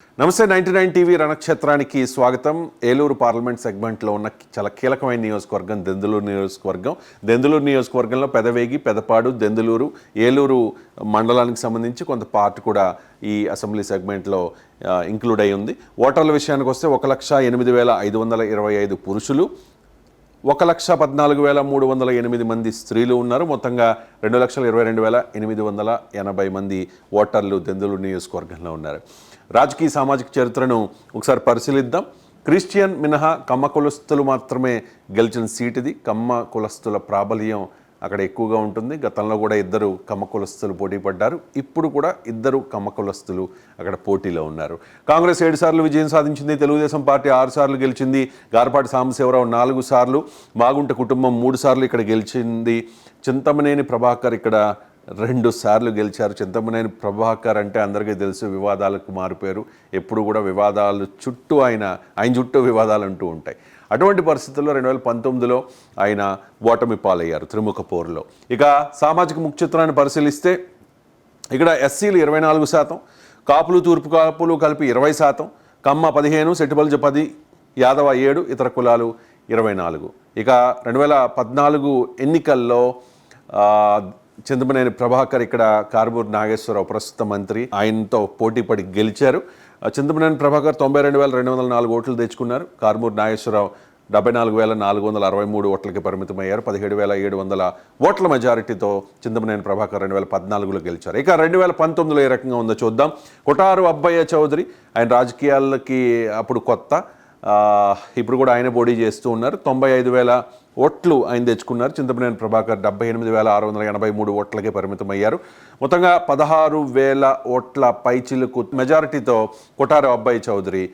నమస్తే 99 టీవీ రణక్షేత్రానికి స్వాగతం. ఏలూరు పార్లమెంట్ సెగ్మెంట్లో ఉన్న చాలా కీలకమైన నియోజకవర్గం దెందులూరు నియోజకవర్గం. దెందులూరు నియోజకవర్గంలో పెదవేగి, పెదపాడు, దెందులూరు, ఏలూరు మండలానికి సంబంధించి కొంత పార్ట్ కూడా ఈ అసెంబ్లీ సెగ్మెంట్లో ఇంక్లూడ్ అయి ఉంది. ఓటర్ల విషయానికి వస్తే 1,08,525 పురుషులు, 1,14,308 మంది స్త్రీలు ఉన్నారు. మొత్తంగా 2,22,880 మంది ఓటర్లు దెందులూరు నియోజకవర్గంలో ఉన్నారు. రాజకీయ సామాజిక చరిత్రను ఒకసారి పరిశీలిద్దాం. క్రిస్టియన్ మినహా కమ్మ కులస్తులు మాత్రమే గెలిచిన సీట్ ఇది. కమ్మ కులస్తుల ప్రాబల్యం అక్కడ ఎక్కువగా ఉంటుంది. గతంలో కూడా ఇద్దరు కమ్మ కులస్తులు పోటీ పడ్డారు. ఇప్పుడు కూడా ఇద్దరు కమ్మ కులస్తులు అక్కడ పోటీలో ఉన్నారు. కాంగ్రెస్ 7 సార్లు విజయం సాధించింది. తెలుగుదేశం పార్టీ 6 సార్లు గెలిచింది. గారపాటి సాంబశివరావు 4 సార్లు, మాగుంట కుటుంబం 3 సార్లు ఇక్కడ గెలిచింది. చింతమనేని ప్రభాకర్ ఇక్కడ 2 సార్లు గెలిచారు. చింతమనేని ప్రభాకర్ అంటే అందరికీ తెలుసు, వివాదాలకు మారిపోయారు. ఎప్పుడు కూడా వివాదాలు చుట్టూ ఆయన చుట్టూ వివాదాలు అంటూ ఉంటాయి. అటువంటి పరిస్థితుల్లో 2019లో ఆయన ఓటమి పాలయ్యారు త్రిముఖ పోరులో. ఇక సామాజిక ముఖ చిత్రాన్ని పరిశీలిస్తే ఇక్కడ ఎస్సీలు 24%, కాపులు, తూర్పు కాపులు కలిపి 20%, కమ్మ 15%, సెట్టిబల్జ 10%, యాదవ 7%, ఇతర కులాలు 24%. ఇక 2014 ఎన్నికల్లో చింతమనేని ప్రభాకర్ ఇక్కడ కారుమూరి నాగేశ్వరరావు ప్రస్తుత మంత్రి, ఆయనతో పోటీపడి గెలిచారు. చింతమనేని ప్రభాకర్ 92,204 ఓట్లు తెచ్చుకున్నారు. కారుమూరి నాగేశ్వరరావు 74,463 ఓట్లకి పరిమితమయ్యారు. 17,700 ఓట్ల మెజారిటీతో చింతమనేని ప్రభాకర్ 2014లో గెలిచారు. ఇక 2019లో ఏ రకంగా ఉందో చూద్దాం. కొటారు అబ్బయ్య చౌదరి, ఆయన రాజకీయాలకి అప్పుడు కొత్త, ఇప్పుడు కూడా ఆయన పోటీ చేస్తూ ఉన్నారు. 95,000 ఓట్లు ఆయన తెచ్చుకున్నారు. చింతమనేని ప్రభాకర్ 78,683 ఓట్లకే పరిమితమయ్యారు. మొత్తంగా 16,000 ఓట్ల పైచిలుకు మెజారిటీతో కొటారు అబ్బాయి చౌదరి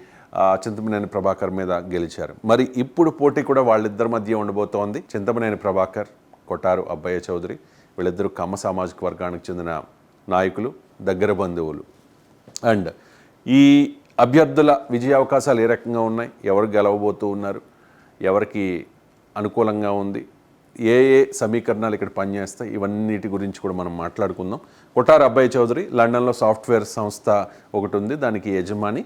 చింతమనేని ప్రభాకర్ మీద గెలిచారు. మరి ఇప్పుడు పోటీ కూడా వాళ్ళిద్దరి మధ్య ఉండబోతోంది. చింతమనేని ప్రభాకర్, కొటారు అబ్బయ్య చౌదరి, వీళ్ళిద్దరూ కమ్మ సామాజిక వర్గానికి చెందిన నాయకులు, దగ్గర బంధువులు. అండ్ ఈ అభ్యర్థుల విజయ అవకాశాలు ఏ రకంగా ఉన్నాయి, ఎవరు గెలవబోతూ ఉన్నారు, ఎవరికి అనుకూలంగా ఉంది, ఏ సమీకరణాలు ఇక్కడ పనిచేస్తాయి, ఇవన్నిటి గురించి కూడా మనం మాట్లాడుకుందాం. కొటారు అబ్బాయి చౌదరి లండన్లో సాఫ్ట్వేర్ సంస్థ ఒకటి ఉంది, దానికి యజమాని.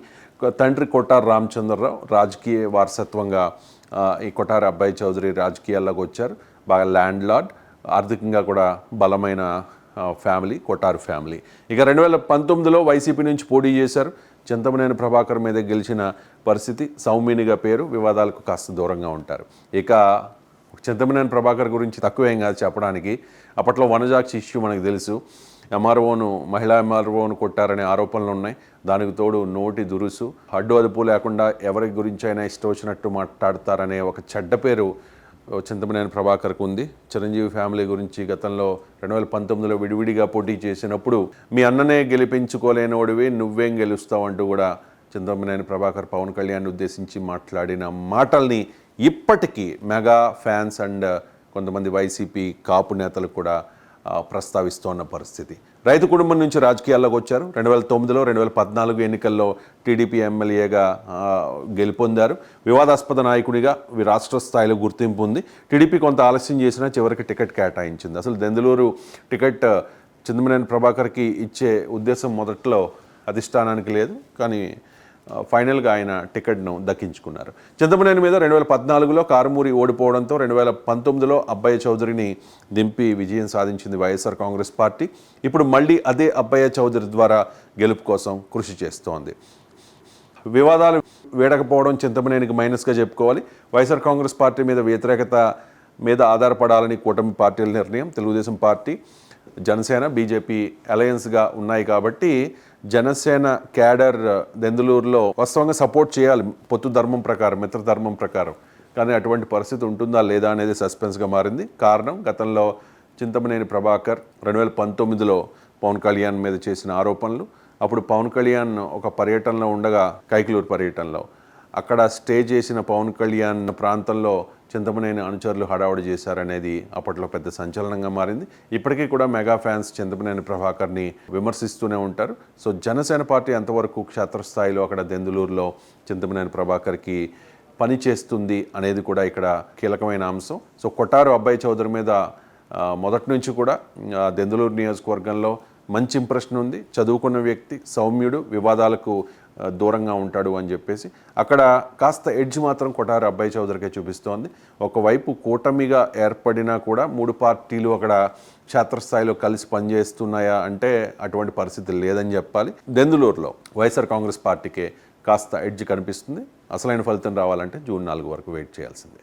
తండ్రి కొటారు రామచంద్రరావు రాజకీయ వారసత్వంగా ఈ కొటారు అబ్బాయి చౌదరి రాజకీయాల్లోకి వచ్చారు. బాగా ల్యాండ్ లార్డ్, ఆర్థికంగా కూడా బలమైన ఫ్యామిలీ, కొటారు ఫ్యామిలీ. ఇక 2019లో వైసీపీ నుంచి పోటీ చేశారు. చింతమనేని ప్రభాకర్ మీద గెలిచిన పరిస్థితి. సౌమ్యునిగా పేరు, వివాదాలకు కాస్త దూరంగా ఉంటారు. ఇక చింతమనేని ప్రభాకర్ గురించి తక్కువేం కాదు చెప్పడానికి. అప్పట్లో వనజాక్షి ఇష్యూ మనకు తెలుసు. మహిళా ఎంఆర్ఓను కొట్టారనే ఆరోపణలు ఉన్నాయి. దానికి తోడు నోటి దురుసు, అడ్డు అదుపు లేకుండా ఎవరి గురించి అయినా ఇష్టం వచ్చినట్టు మాట్లాడతారనే ఒక చెడ్డ పేరు చింతమనేని ప్రభాకర్కు ఉంది. చిరంజీవి ఫ్యామిలీ గురించి గతంలో 2019లో విడివిడిగా పోటీ చేసినప్పుడు మీ అన్ననే గెలిపించుకోలేనోడివి నువ్వేం గెలుస్తావు అంటూ కూడా చింతమనేని ప్రభాకర్ పవన్ కళ్యాణ్ ఉద్దేశించి మాట్లాడిన మాటల్ని ఇప్పటికీ మెగా ఫ్యాన్స్ అండ్ కొంతమంది వైసీపీ కాపు నేతలు కూడా ప్రస్తావిస్తోన్న పరిస్థితి. రైతు కుటుంబం నుంచి రాజకీయాల్లోకి వచ్చారు. 2009లో 2014 ఎన్నికల్లో టీడీపీ ఎమ్మెల్యేగా గెలుపొందారు. వివాదాస్పద నాయకుడిగా రాష్ట్ర స్థాయిలో గుర్తింపు ఉంది. టీడీపీ కొంత ఆలస్యం చేసినా చివరికి టికెట్ కేటాయించింది. అసలు దెందులూరు టికెట్ చింతమనేని ప్రభాకర్కి ఇచ్చే ఉద్దేశం మొదట్లో అధిష్టానానికి లేదు, కానీ ఫైనల్గా ఆయన టికెట్ను దక్కించుకున్నారు. చింతమనేని మీద 2014లో కారుమూరి ఓడిపోవడంతో 2019లో అబ్బయ్య చౌదరిని దింపి విజయం సాధించింది వైఎస్ఆర్ కాంగ్రెస్ పార్టీ. ఇప్పుడు మళ్ళీ అదే అబ్బయ్య చౌదరి ద్వారా గెలుపు కోసం కృషి చేస్తోంది. వివాదాలు వీడకపోవడం చింతమనేనికి మైనస్గా చెప్పుకోవాలి. వైఎస్ఆర్ కాంగ్రెస్ పార్టీ మీద వ్యతిరేకత మీద ఆధారపడాలని కూటమి పార్టీల నిర్ణయం. తెలుగుదేశం పార్టీ, జనసేన, బీజేపీ అలయన్స్గా ఉన్నాయి కాబట్టి జనసేన క్యాడర్ దెందులూరులో వాస్తవంగా సపోర్ట్ చేయాలి పొత్తు ధర్మం ప్రకారం, మిత్రధర్మం ప్రకారం. కానీ అటువంటి పరిస్థితి ఉంటుందా లేదా అనేది సస్పెన్స్గా మారింది. కారణం, గతంలో చింతమనేని ప్రభాకర్ 2019లో పవన్ కళ్యాణ్ మీద చేసిన ఆరోపణలు. అప్పుడు పవన్ కళ్యాణ్ ఒక పర్యటనలో ఉండగా, కైకలూరు పర్యటనలో, అక్కడ స్టే చేసిన పవన్ కళ్యాణ్ ప్రాంతంలో చింతమనేని అనుచరులు హడావుడి చేశారనేది అప్పట్లో పెద్ద సంచలనంగా మారింది. ఇప్పటికీ కూడా మెగా ఫ్యాన్స్ చింతమనేని ప్రభాకర్ని విమర్శిస్తూనే ఉంటారు. సో జనసేన పార్టీ ఎంతవరకు క్షేత్రస్థాయిలో అక్కడ దెందులూరులో చింతమనేని ప్రభాకర్కి పని చేస్తుంది అనేది కూడా ఇక్కడ కీలకమైన అంశం. సో కొటారు అబ్బాయి చౌదరి మీద మొదటి నుంచి కూడా దెందులూరు నియోజకవర్గంలో మంచి ఇంప్రెషన్ ఉంది. చదువుకున్న వ్యక్తి, సౌమ్యుడు, వివాదాలకు దూరంగా ఉంటాడు అని చెప్పేసి అక్కడ కాస్త ఎడ్జ్ మాత్రం కొఠారి అబ్బాయి చౌదరికే చూపిస్తోంది. ఒకవైపు కూటమిగా ఏర్పడినా కూడా 3 పార్టీలు అక్కడ క్షేత్రస్థాయిలో కలిసి పనిచేస్తున్నాయా అంటే అటువంటి పరిస్థితి లేదని చెప్పాలి. దెందులూరులో వైఎస్ఆర్ కాంగ్రెస్ పార్టీకే కాస్త ఎడ్జ్ కనిపిస్తుంది. అసలైన ఫలితం రావాలంటే జూన్ 4 వరకు వెయిట్ చేయాల్సిందే.